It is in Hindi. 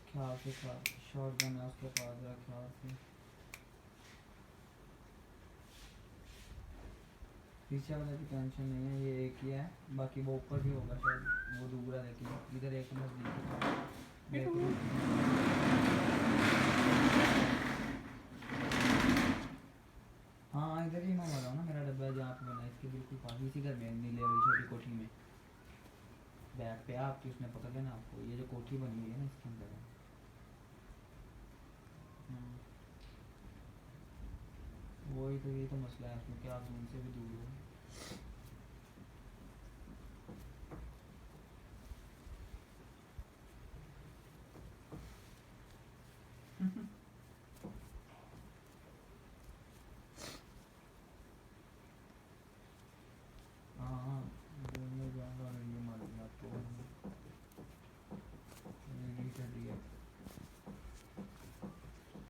ख्याल से शॉर्ट गन है उसके पास, जरा ख्याल से। पीछे वाले की टेंशन नहीं है, ये एक ही है, बाकी वो ऊपर भी होगा शायद, वो दूर है लेकिन इधर एक नजदीक है। देख लो। हाँ इधर ही मैं मरा हूँ ना, मेरा डब्बा जहाँ पे बना है इसके बिल्कुल पास, इसी घर में नीले वाली छोटी कोठी में बैग पे आपकी, उसने पकड़ लेना आपको, ये जो कोठी बनी हुई है ना इसके अंदर है। वही तो, ये तो मसला है उसमें, क्या आप उनसे भी दूर हो।